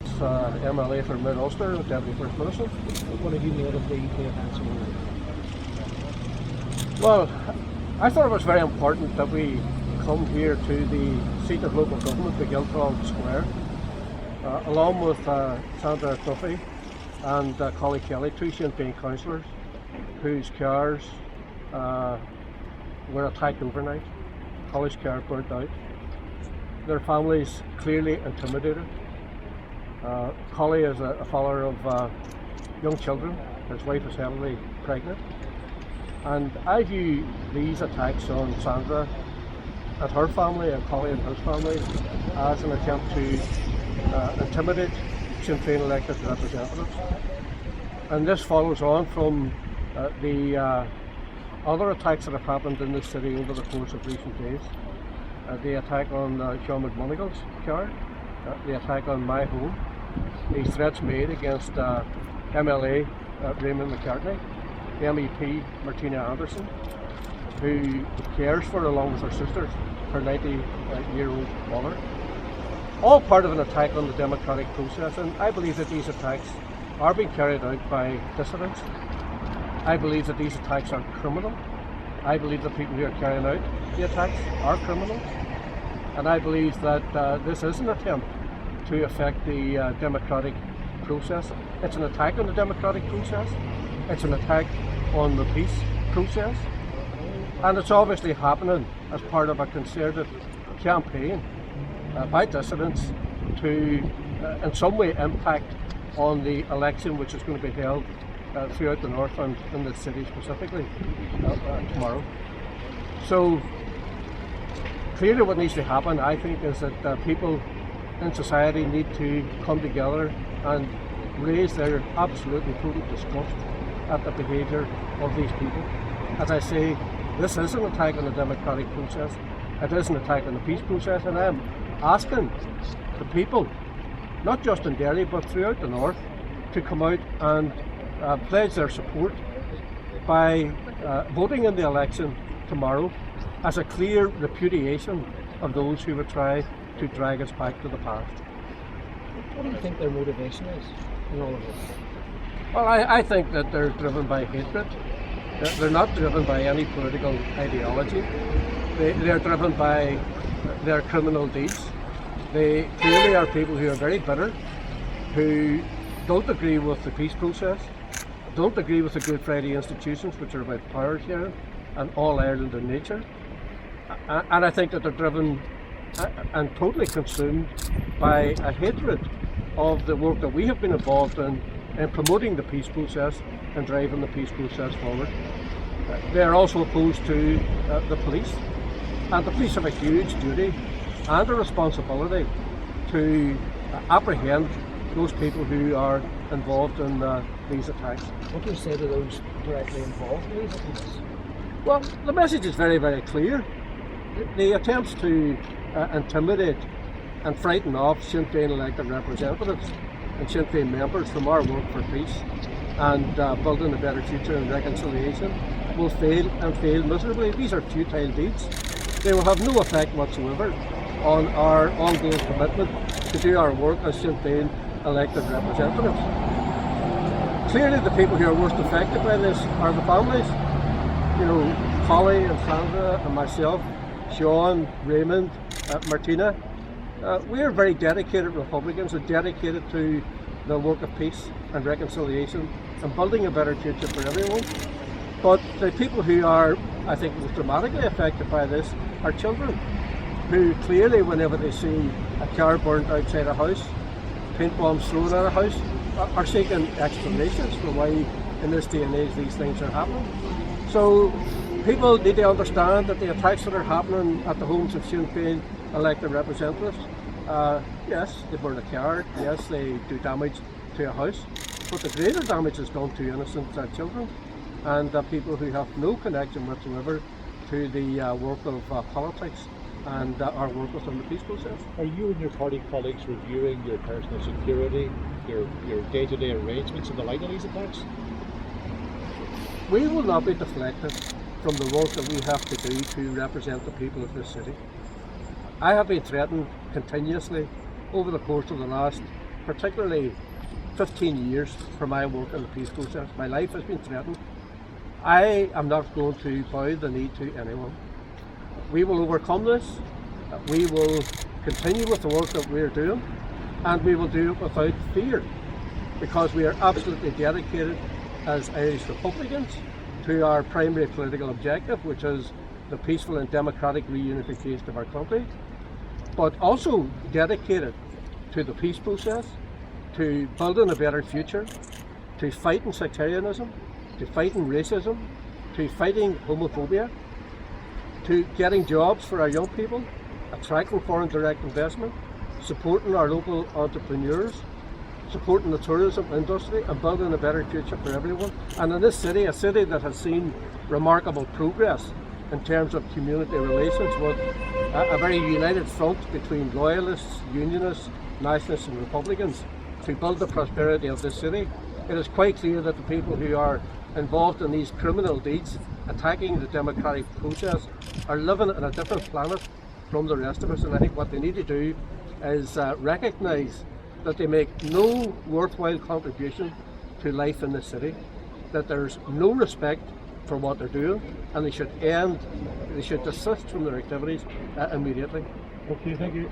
MLA for Mid-Ulster, Deputy First Minister. What have you made of the events over there? Well, I thought it was very important that we come here to the seat of local government, the Guildhall Square, along with Sandra Duffy and Collie Kelly, two Sinn Féin councillors whose cars were attacked overnight. Collie's car burnt out. Their families clearly intimidated. Collie is a father of young children. His wife is heavily pregnant. And I view these attacks on Sandra and her family and Collie and his family as an attempt to intimidate Sinn Féin elected representatives. And this follows on from the other attacks that have happened in this city over the course of recent days. The attack on Sean McMonagle's car, the attack on my home, the threats made against MLA Raymond McCartney, the MEP Martina Anderson, who cares for, along with her sister, her 90-year-old mother. All part of an attack on the democratic process, and I believe that these attacks are being carried out by dissidents. I believe that these attacks are criminal. I believe the people who are carrying out the attacks are criminals. And I believe that this is an attempt to affect the democratic process. It's an attack on the democratic process. It's an attack on the peace process. And it's obviously happening as part of a concerted campaign by dissidents to in some way impact on the election which is going to be held throughout the north and in the city specifically tomorrow. So clearly what needs to happen, I think, is that people in society need to come together and raise their absolute and total disgust at the behaviour of these people. As I say, this is an attack on the democratic process. It is an attack on the peace process, and I am asking the people, not just in Derry but throughout the north, to come out and pledge their support by voting in the election tomorrow as a clear repudiation of those who would try to drag us back to the past. What do you think their motivation is in all of this? Well, I think that they're driven by hatred. They're not driven by any political ideology. They're driven by their criminal deeds. They clearly are people who are very bitter, who don't agree with the peace process, don't agree with the Good Friday institutions, which are about power sharing and all Ireland in nature. And I think that they're driven and totally consumed by a hatred of the work that we have been involved in promoting the peace process and driving the peace process forward. They're also opposed to the police, and the police have a huge duty and a responsibility to apprehend those people who are involved in these attacks. What do you say to those directly involved in these attacks? Well, the message is very, very clear. The attempts to intimidate and frighten off Sinn Féin elected representatives and Sinn Féin members from our work for peace and building a better future and reconciliation will fail and fail miserably. These are futile deeds. They will have no effect whatsoever on our ongoing commitment to do our work as Sinn Féin elected representatives. Clearly the people who are worst affected by this are the families. You know, Holly and Sandra and myself, Sean, Raymond, Martina. We are very dedicated Republicans and dedicated to the work of peace and reconciliation and building a better future for everyone. But the people who are, I think, most dramatically affected by this are children, who clearly, whenever they see a car burnt outside a house, paint bombs thrown at a house, are seeking explanations for why in this day and age these things are happening. So people need to understand that the attacks that are happening at the homes of Sinn Féin elected representatives, yes, they burn a car, yes, they do damage to a house, but the greater damage is done to innocent children and people who have no connection whatsoever to the work of politics and our work within the peace process. Are you and your party colleagues reviewing your personal security, your day-to-day arrangements in the light of these attacks? We will not be deflected from the work that we have to do to represent the people of this city. I have been threatened continuously over the course of the last particularly 15 years for my work in the peace process. My life has been threatened. I am not going to bow the knee to anyone. We will overcome this. We will continue with the work that we're doing, and we will do it without fear, because we are absolutely dedicated as Irish Republicans to our primary political objective, which is the peaceful and democratic reunification of our country, but also dedicated to the peace process, to building a better future, to fighting sectarianism, to fighting racism, to fighting homophobia, to getting jobs for our young people, attracting foreign direct investment, supporting our local entrepreneurs, supporting the tourism industry, and building a better future for everyone. And in this city, a city that has seen remarkable progress in terms of community relations, with a very united front between loyalists, unionists, nationalists and Republicans to build the prosperity of this city, it is quite clear that the people who are involved in these criminal deeds, attacking the democratic process, are living on a different planet from the rest of us. And I think what they need to do is recognise that they make no worthwhile contribution to life in the city, that there's no respect for what they're doing, and they should desist from their activities immediately. Okay, thank you.